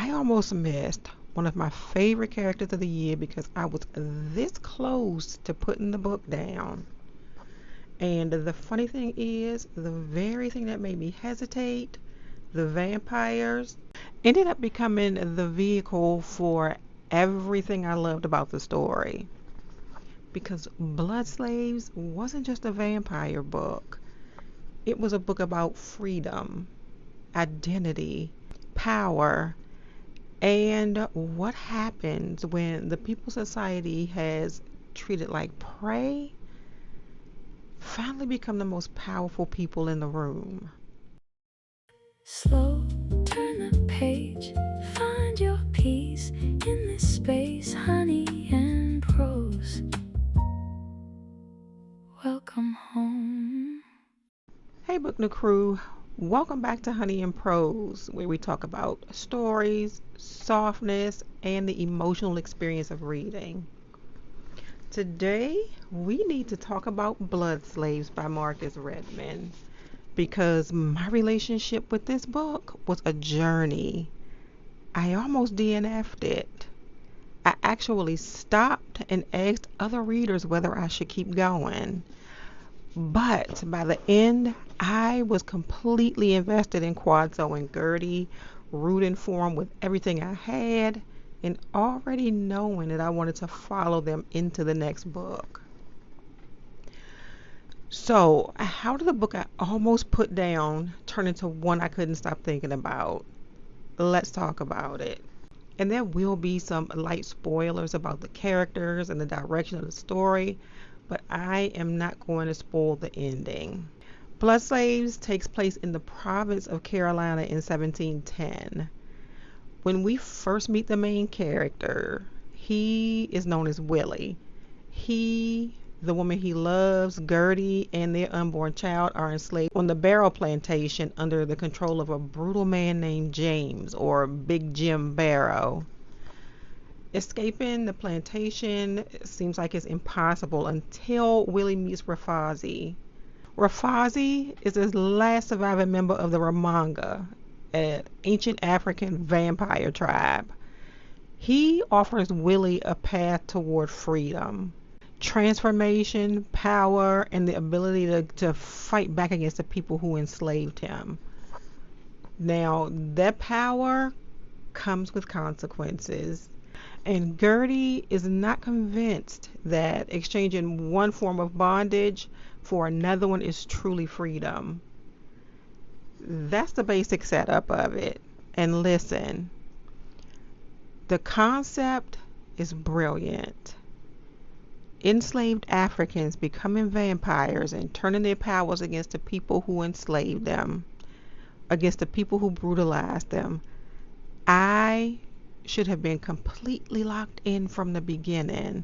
I almost missed one of my favorite characters of the year because I was this close to putting the book down. And the funny thing is, the very thing that made me hesitate, the vampires, ended up becoming the vehicle for everything I loved about the story. Because Blood Slaves wasn't just a vampire book. It was a book about freedom, identity, power, and what happens when the people society has treated like prey finally become the most powerful people in the room. Slow, turn the page, find your peace in this space, honey and prose. Welcome home. Hey Book New Crew, welcome back to Honey and Prose, where we talk about stories, softness, and the emotional experience of reading. Today, we need to talk about Blood Slaves by Markus Redmond, because my relationship with this book was a journey. I almost DNF'd it. I actually stopped and asked other readers whether I should keep going. But by the end, I was completely invested in Kwadzo and Gertie, rooting for them with everything I had, and already knowing that I wanted to follow them into the next book. So, how did the book I almost put down turn into one I couldn't stop thinking about? Let's talk about it. And there will be some light spoilers about the characters and the direction of the story, but I am not going to spoil the ending. Blood Slaves takes place in the province of Carolina in 1710. When we first meet the main character, he is known as Willie. He, the woman he loves, Gertie, and their unborn child are enslaved on the Barrow plantation under the control of a brutal man named James, or Big Jim Barrow. Escaping the plantation seems like it's impossible until Willie meets Rafazi. Rafazi is the last surviving member of the Ramanga, an ancient African vampire tribe. He offers Willie a path toward freedom, transformation, power, and the ability to fight back against the people who enslaved him. Now, that power comes with consequences, and Gertie is not convinced that exchanging one form of bondage for another one is truly freedom. That's the basic setup of it. And listen, the concept is brilliant. Enslaved Africans becoming vampires and turning their powers against the people who enslaved them, against the people who brutalized them. I should have been completely locked in from the beginning,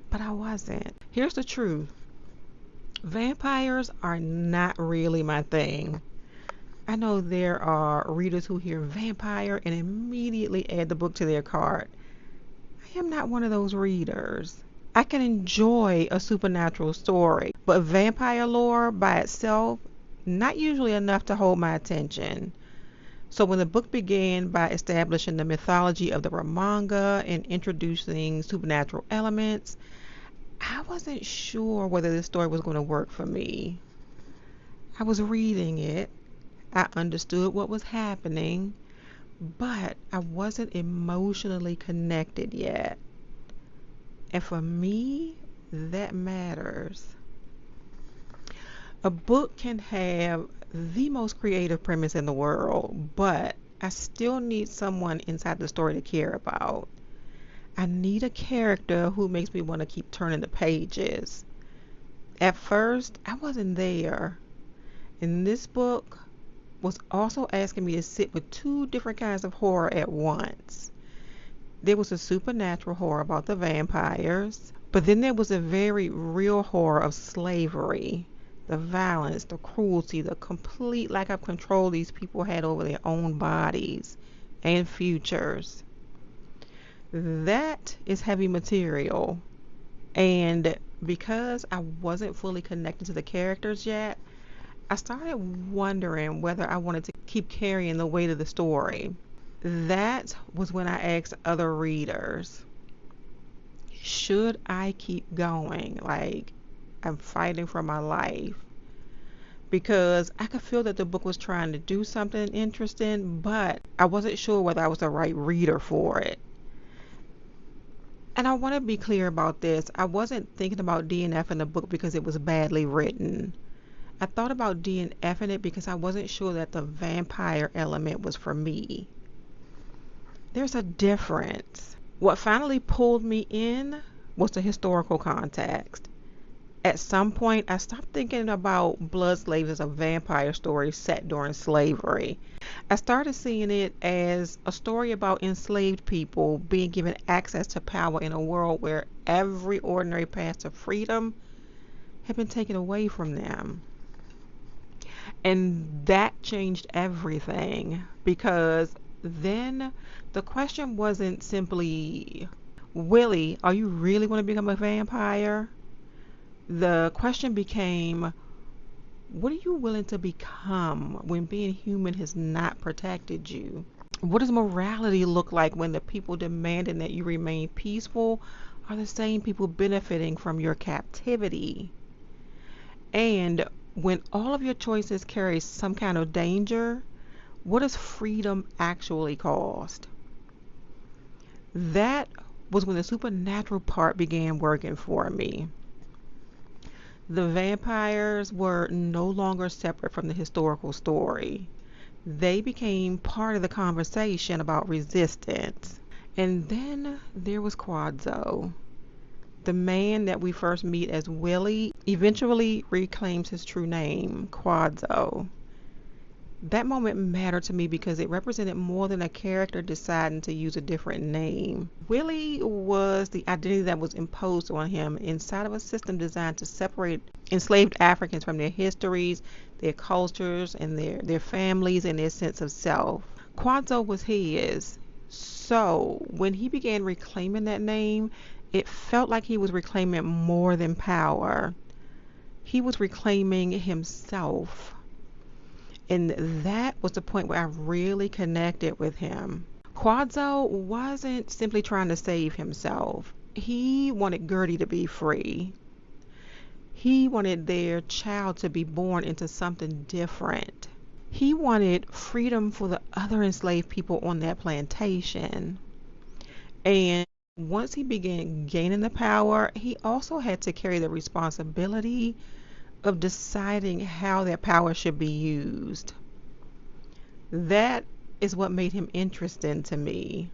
but I wasn't. Here's the truth. Vampires are not really my thing. I know there are readers who hear vampire and immediately add the book to their cart. I am not one of those readers. I can enjoy a supernatural story, but vampire lore by itself, not usually enough to hold my attention. So when the book began by establishing the mythology of the Ramanga and introducing supernatural elements, I wasn't sure whether this story was going to work for me. I was reading it. I understood what was happening, but I wasn't emotionally connected yet. And for me, that matters. A book can have the most creative premise in the world, but I still need someone inside the story to care about. I need a character who makes me want to keep turning the pages. At first, I wasn't there. And this book was also asking me to sit with two different kinds of horror at once. There was a supernatural horror about the vampires, but then there was a very real horror of slavery, the violence, the cruelty, the complete lack of control these people had over their own bodies and futures. That is heavy material, and because I wasn't fully connected to the characters yet, I started wondering whether I wanted to keep carrying the weight of the story. That was when I asked other readers, should I keep going? Like, I'm fighting for my life. Because I could feel that the book was trying to do something interesting, but I wasn't sure whether I was the right reader for it. And I want to be clear about this. I wasn't thinking about DNF in the book because it was badly written. I thought about DNFing it because I wasn't sure that the vampire element was for me. There's a difference. What finally pulled me in was the historical context. At some point, I stopped thinking about Blood Slaves as a vampire story set during slavery. I started seeing it as a story about enslaved people being given access to power in a world where every ordinary path to freedom had been taken away from them. And that changed everything because then the question wasn't simply, Willie, are you really going to become a vampire? The question became, what are you willing to become when being human has not protected you? What does morality look like when the people demanding that you remain peaceful are the same people benefiting from your captivity? And when all of your choices carry some kind of danger, what does freedom actually cost? That was when the supernatural part began working for me. The vampires were no longer separate from the historical story. They became part of the conversation about resistance. And then there was Kwadzo. The man that we first meet as Willie eventually reclaims his true name, Kwadzo. That moment mattered to me because it represented more than a character deciding to use a different name. Willie was the identity that was imposed on him inside of a system designed to separate enslaved Africans from their histories, their cultures, and their families and their sense of self. Kwadzo was his. So when he began reclaiming that name, it felt like he was reclaiming more than power. He was reclaiming himself. And that was the point where I really connected with him. Kwadzo wasn't simply trying to save himself. He wanted Gertie to be free. He wanted their child to be born into something different. He wanted freedom for the other enslaved people on that plantation. And once he began gaining the power, he also had to carry the responsibility of deciding how that power should be used. That is what made him interesting to me.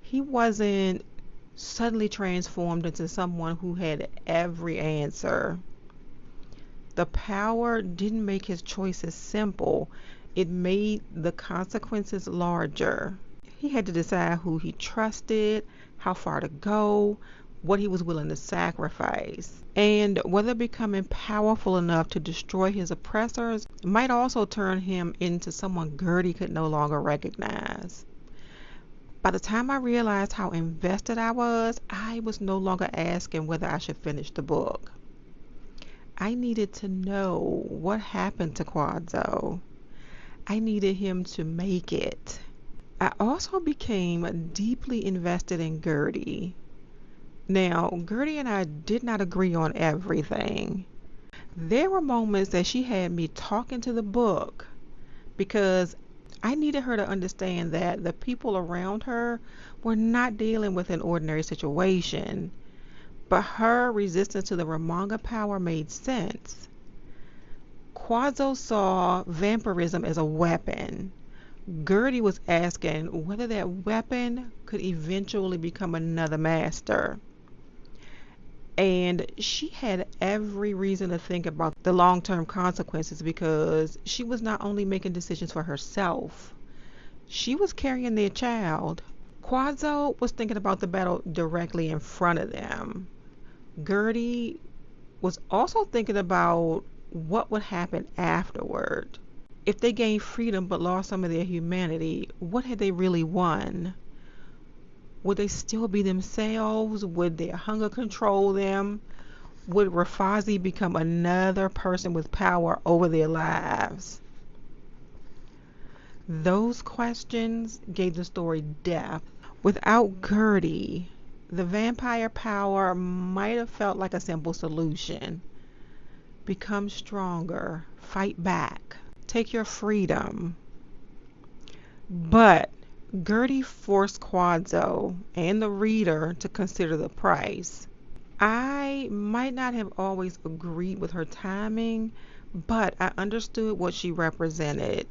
He wasn't suddenly transformed into someone who had every answer. The power didn't make his choices simple. It made the consequences larger. He had to decide who he trusted, how far to go, what he was willing to sacrifice, and whether becoming powerful enough to destroy his oppressors might also turn him into someone Gertie could no longer recognize. By the time I realized how invested I was no longer asking whether I should finish the book. I needed to know what happened to Kwadzo. I needed him to make it. I also became deeply invested in Gertie. Now, Gertie and I did not agree on everything. There were moments that she had me talking to the book because I needed her to understand that the people around her were not dealing with an ordinary situation, but her resistance to the Ramanga power made sense. Kwadzo saw vampirism as a weapon. Gertie was asking whether that weapon could eventually become another master. And she had every reason to think about the long-term consequences because she was not only making decisions for herself, she was carrying their child. Kwadzo was thinking about the battle directly in front of them. Gertie was also thinking about what would happen afterward. If they gained freedom but lost some of their humanity, what had they really won? Would they still be themselves? Would their hunger control them? Would Rafazi become another person with power over their lives? Those questions gave the story depth. Without Gertie, the vampire power might have felt like a simple solution. Become stronger, fight back, take your freedom. But Gertie forced Kwadzo and the reader to consider the price. I might not have always agreed with her timing, but I understood what she represented.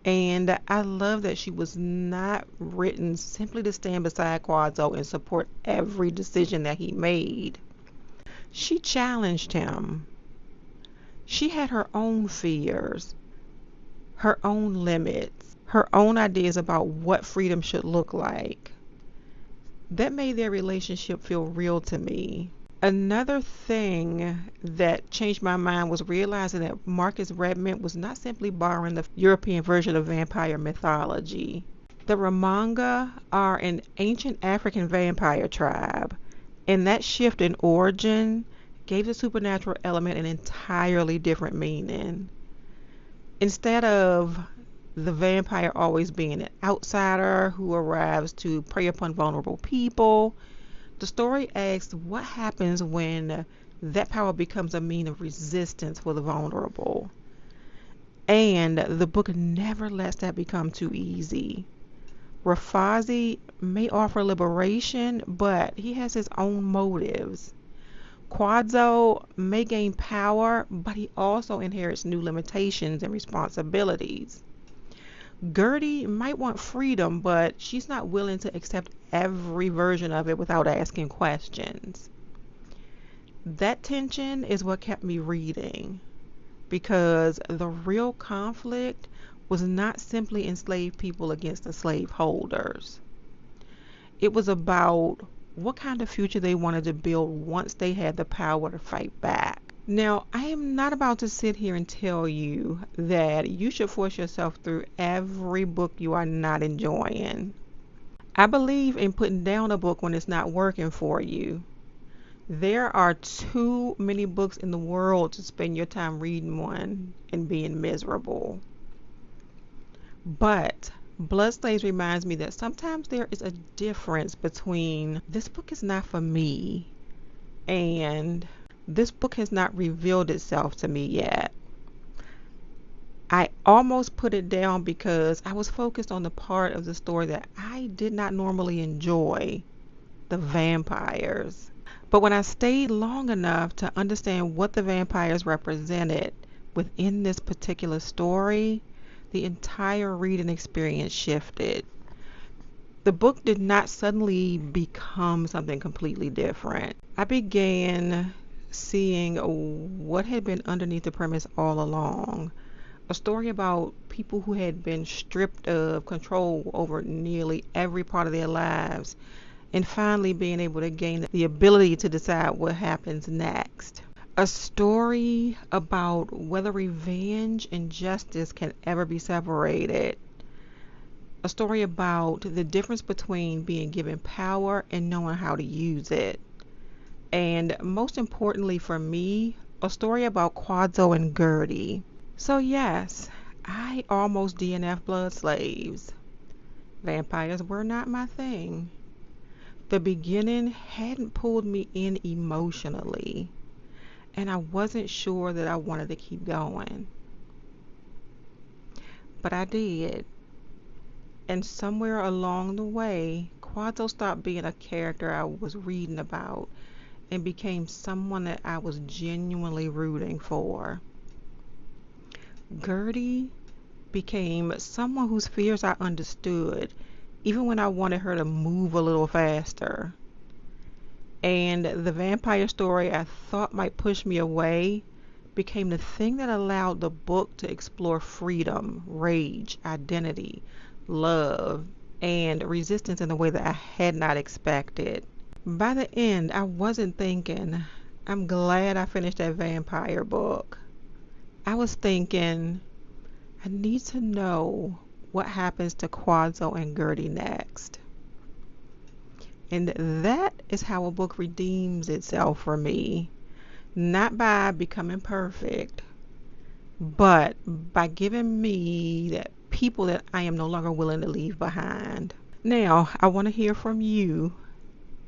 And I love that she was not written simply to stand beside Kwadzo and support every decision that he made. She challenged him. She had her own fears, her own limits, her own ideas about what freedom should look like. That made their relationship feel real to me. Another thing that changed my mind was realizing that Markus Redmond was not simply borrowing the European version of vampire mythology. The Ramanga are an ancient African vampire tribe, and that shift in origin gave the supernatural element an entirely different meaning. Instead of the vampire always being an outsider who arrives to prey upon vulnerable people, the story asks what happens when that power becomes a means of resistance for the vulnerable. And the book never lets that become too easy. Rafazi may offer liberation, but he has his own motives. Kwadzo may gain power, but he also inherits new limitations and responsibilities. Gertie might want freedom, but she's not willing to accept every version of it without asking questions. That tension is what kept me reading, because the real conflict was not simply enslaved people against the slaveholders. It was about what kind of future they wanted to build once they had the power to fight back. Now, I am not about to sit here and tell you that you should force yourself through every book you are not enjoying. I believe in putting down a book when it's not working for you. There are too many books in the world to spend your time reading one and being miserable. But Blood Slaves reminds me that sometimes there is a difference between this book is not for me and this book has not revealed itself to me yet. I almost put it down because I was focused on the part of the story that I did not normally enjoy, the vampires. But when I stayed long enough to understand what the vampires represented within this particular story, the entire reading experience shifted. The book did not suddenly become something completely different. I began seeing what had been underneath the premise all along. A story about people who had been stripped of control over nearly every part of their lives and finally being able to gain the ability to decide what happens next. A story about whether revenge and justice can ever be separated. A story about the difference between being given power and knowing how to use it. And most importantly for me, a story about Kwadzo and Gertie. So yes, I almost DNF'd Blood Slaves. Vampires were not my thing. The beginning hadn't pulled me in emotionally, and I wasn't sure that I wanted to keep going. But I did. And somewhere along the way, Kwadzo stopped being a character I was reading about and became someone that I was genuinely rooting for. Gertie became someone whose fears I understood, even when I wanted her to move a little faster. And the vampire story I thought might push me away became the thing that allowed the book to explore freedom, rage, identity, love, and resistance in a way that I had not expected. By the end, I wasn't thinking, I'm glad I finished that vampire book. I was thinking, I need to know what happens to Kwadzo and Gertie next. And that is how a book redeems itself for me. Not by becoming perfect, but by giving me that people that I am no longer willing to leave behind. Now, I want to hear from you.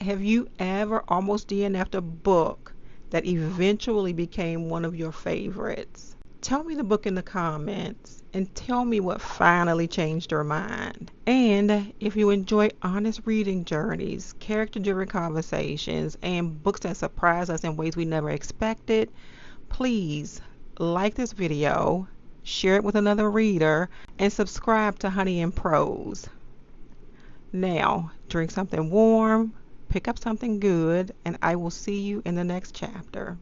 Have you ever almost DNF'd a book that eventually became one of your favorites? Tell me the book in the comments and tell me what finally changed your mind. And if you enjoy honest reading journeys, character-driven conversations, and books that surprise us in ways we never expected, please like this video, share it with another reader, and subscribe to Honey and Prose. Now, drink something warm, pick up something good, and I will see you in the next chapter.